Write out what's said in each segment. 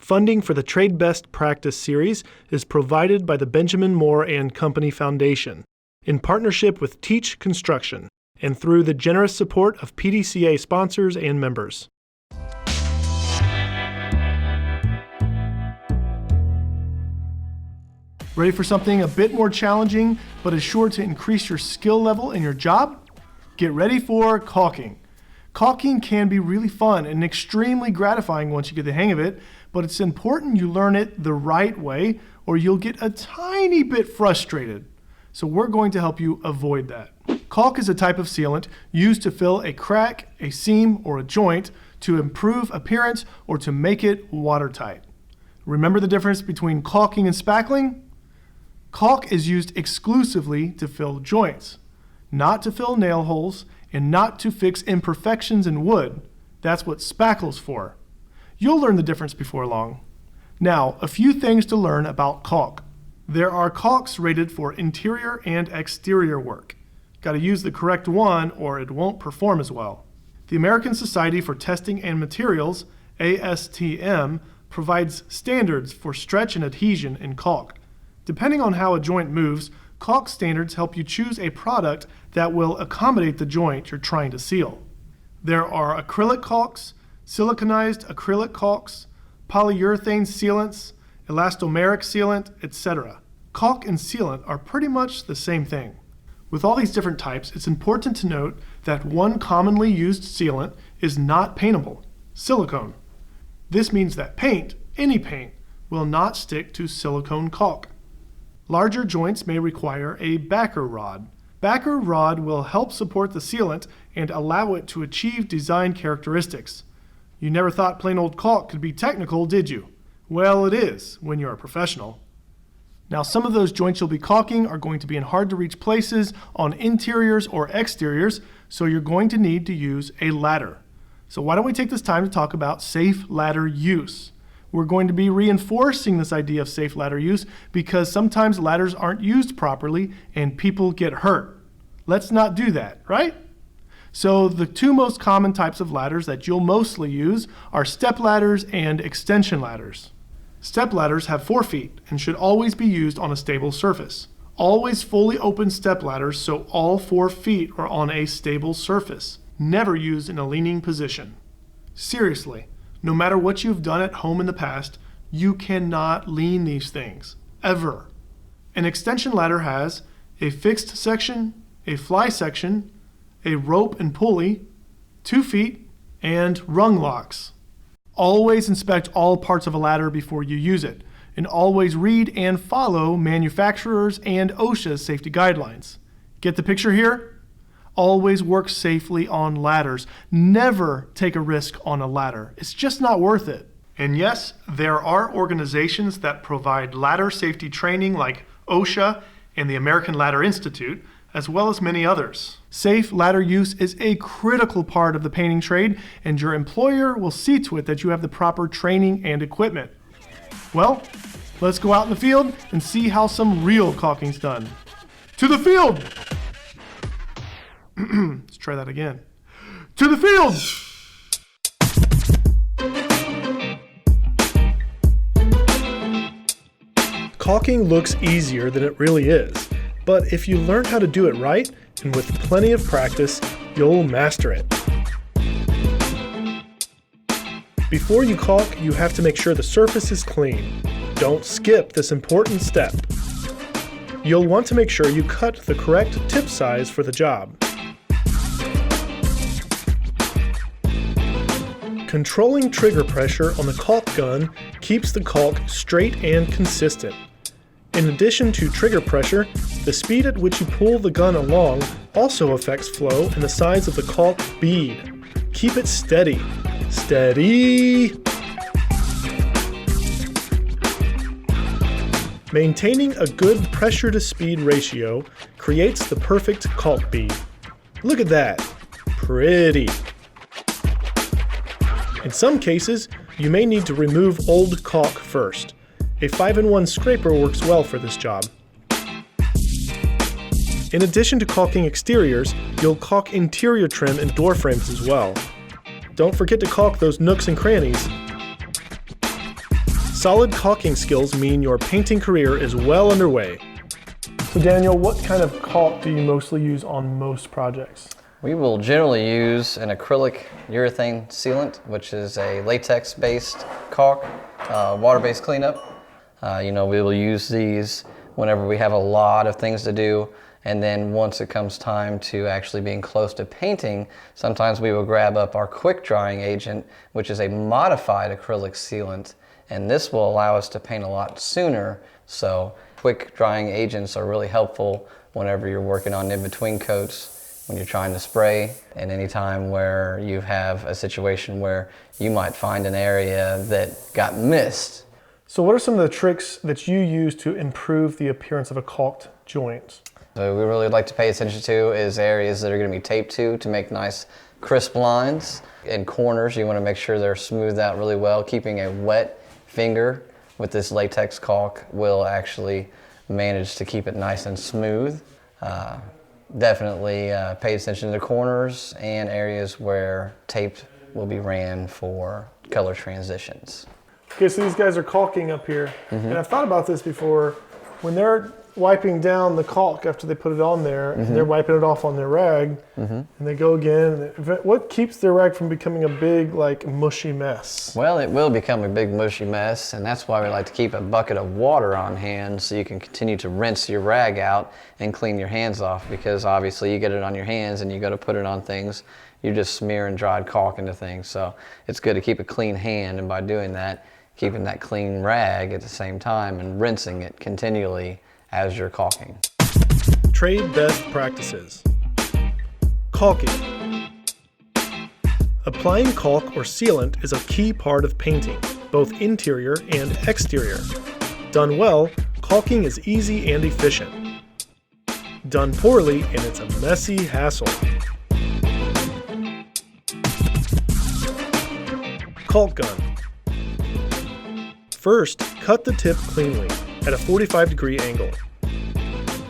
Funding for the Trade Best Practice series is provided by the Benjamin Moore and Company Foundation in partnership with Teach Construction and through the generous support of PDCA sponsors and members. Ready for something a bit more challenging, but is sure to increase your skill level in your job? Get ready for caulking. Caulking can be really fun and extremely gratifying once you get the hang of it, but it's important you learn it the right way or you'll get a tiny bit frustrated. So we're going to help you avoid that. Caulk is a type of sealant used to fill a crack, a seam, or a joint to improve appearance or to make it watertight. Remember the difference between caulking and spackling? Caulk is used exclusively to fill joints, not to fill nail holes, and not to fix imperfections in wood. That's what spackle's for. You'll learn the difference before long. Now, a few things to learn about caulk. There are caulks rated for interior and exterior work. Got to use the correct one or it won't perform as well. The American Society for Testing and Materials, ASTM, provides standards for stretch and adhesion in caulk. Depending on how a joint moves, caulk standards help you choose a product that will accommodate the joint you're trying to seal. There are acrylic caulks, siliconized acrylic caulks, polyurethane sealants, elastomeric sealant, etc. Caulk and sealant are pretty much the same thing. With all these different types, it's important to note that one commonly used sealant is not paintable, silicone. This means that paint, any paint, will not stick to silicone caulk. Larger joints may require a backer rod. Backer rod will help support the sealant and allow it to achieve design characteristics. You never thought plain old caulk could be technical, did you? Well, it is when you're a professional. Now, some of those joints you'll be caulking are going to be in hard to reach places on interiors or exteriors, so you're going to need to use a ladder. So why don't we take this time to talk about safe ladder use? We're going to be reinforcing this idea of safe ladder use because sometimes ladders aren't used properly and people get hurt. Let's not do that, right? So the two most common types of ladders that you'll mostly use are step ladders and extension ladders. Step ladders have 4 feet and should always be used on a stable surface. Always fully open step ladders so all 4 feet are on a stable surface. Never used in a leaning position. Seriously. No matter what you've done at home in the past, you cannot lean these things, ever. An extension ladder has a fixed section, a fly section, a rope and pulley, 2 feet, and rung locks. Always inspect all parts of a ladder before you use it, and always read and follow manufacturers and OSHA's safety guidelines. Get the picture here? Always work safely on ladders. Never take a risk on a ladder. It's just not worth it. And yes, there are organizations that provide ladder safety training like OSHA and the American Ladder Institute, as well as many others. Safe ladder use is a critical part of the painting trade, and your employer will see to it that you have the proper training and equipment. Well, let's go out in the field and see how some real caulking's done. To the field! Let's try that again. To the field! Caulking looks easier than it really is, but if you learn how to do it right, and with plenty of practice, you'll master it. Before you caulk, you have to make sure the surface is clean. Don't skip this important step. You'll want to make sure you cut the correct tip size for the job. Controlling trigger pressure on the caulk gun keeps the caulk straight and consistent. In addition to trigger pressure, the speed at which you pull the gun along also affects flow and the size of the caulk bead. Keep it steady. Steady! Maintaining a good pressure to speed ratio creates the perfect caulk bead. Look at that. Pretty. In some cases, you may need to remove old caulk first. A 5-in-1 scraper works well for this job. In addition to caulking exteriors, you'll caulk interior trim and door frames as well. Don't forget to caulk those nooks and crannies. Solid caulking skills mean your painting career is well underway. So Daniel, what kind of caulk do you mostly use on most projects? We will generally use an acrylic urethane sealant, which is a latex-based caulk, water-based cleanup. We will use these whenever we have a lot of things to do, and then once it comes time to actually being close to painting, sometimes we will grab up our quick drying agent, which is a modified acrylic sealant, and this will allow us to paint a lot sooner. So quick drying agents are really helpful whenever you're working on in-between coats, when you're trying to spray, and any time where you have a situation where you might find an area that got missed. So what are some of the tricks that you use to improve the appearance of a caulked joint? So we really like to pay attention to is areas that are going to be taped to make nice crisp lines. In corners, you want to make sure they're smoothed out really well. Keeping a wet finger with this latex caulk will actually manage to keep it nice and smooth. Definitely pay attention to corners and areas where tape will be ran for color transitions. Okay, so these guys are caulking up here, and I've thought about this before. When they're wiping down the caulk after they put it on there, and they're wiping it off on their rag, and they go again, what keeps their rag from becoming a big, like, mushy mess? Well, it will become a big mushy mess, and that's why we like to keep a bucket of water on hand so you can continue to rinse your rag out and clean your hands off, because obviously you get it on your hands and you go to put it on things, you're just smearing dried caulk into things. So it's good to keep a clean hand, and by doing that, keeping that clean rag at the same time and rinsing it continually as you're caulking. Trade best practices. Caulking. Applying caulk or sealant is a key part of painting, both interior and exterior. Done well, caulking is easy and efficient. Done poorly, and it's a messy hassle. Caulk gun. First, cut the tip cleanly at a 45-degree angle.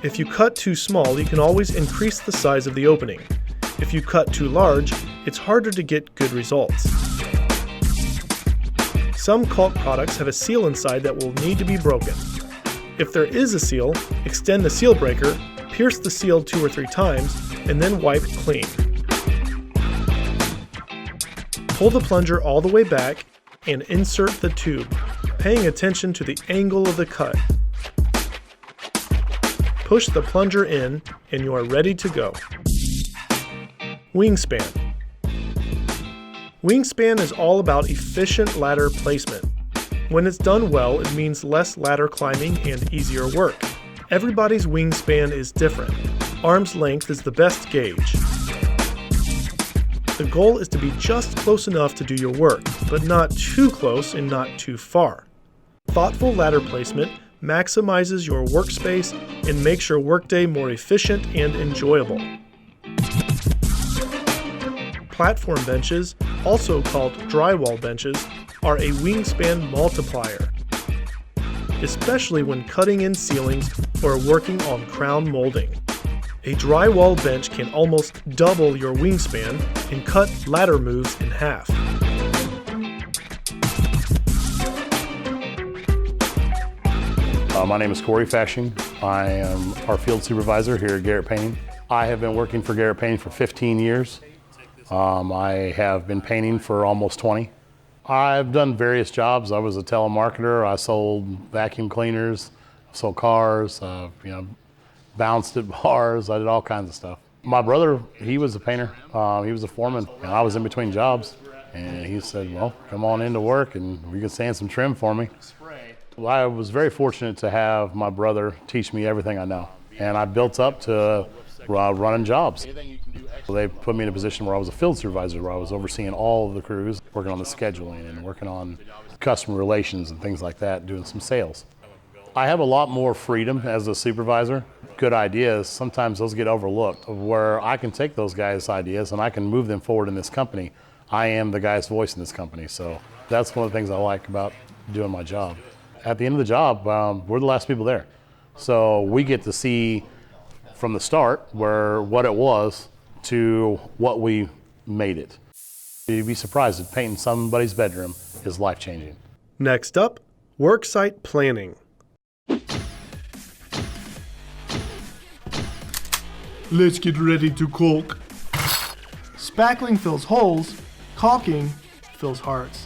If you cut too small, you can always increase the size of the opening. If you cut too large, it's harder to get good results. Some caulk products have a seal inside that will need to be broken. If there is a seal, extend the seal breaker, pierce the seal 2 or 3 times, and then wipe clean. Pull the plunger all the way back and insert the tube, paying attention to the angle of the cut. Push the plunger in and you are ready to go. Wingspan. Wingspan is all about efficient ladder placement. When it's done well, it means less ladder climbing and easier work. Everybody's wingspan is different. Arm's length is the best gauge. The goal is to be just close enough to do your work, but not too close and not too far. Thoughtful ladder placement maximizes your workspace and makes your workday more efficient and enjoyable. Platform benches, also called drywall benches, are a wingspan multiplier, especially when cutting in ceilings or working on crown molding. A drywall bench can almost double your wingspan and cut ladder moves in half. My name is Corey Fashing. I am our field supervisor here at Garrett Painting. I have been working for Garrett Painting for 15 years. I have been painting for almost 20. I've done various jobs. I was a telemarketer. I sold vacuum cleaners, sold cars, bounced at bars. I did all kinds of stuff. My brother, he was a painter. He was a foreman, and I was in between jobs. And he said, well, come on into work and we can sand some trim for me. Well, I was very fortunate to have my brother teach me everything I know. And I built up to running jobs. They put me in a position where I was a field supervisor, where I was overseeing all of the crews, working on the scheduling and working on customer relations and things like that, doing some sales. I have a lot more freedom as a supervisor. Good ideas, sometimes those get overlooked, where I can take those guys' ideas and I can move them forward in this company. I am the guy's voice in this company, so that's one of the things I like about doing my job. At the end of the job, we're the last people there. So we get to see from the start what it was to what we made it. You'd be surprised that painting somebody's bedroom is life-changing. Next up, Worksite Planning. Let's get ready to caulk. Spackling fills holes, caulking fills hearts.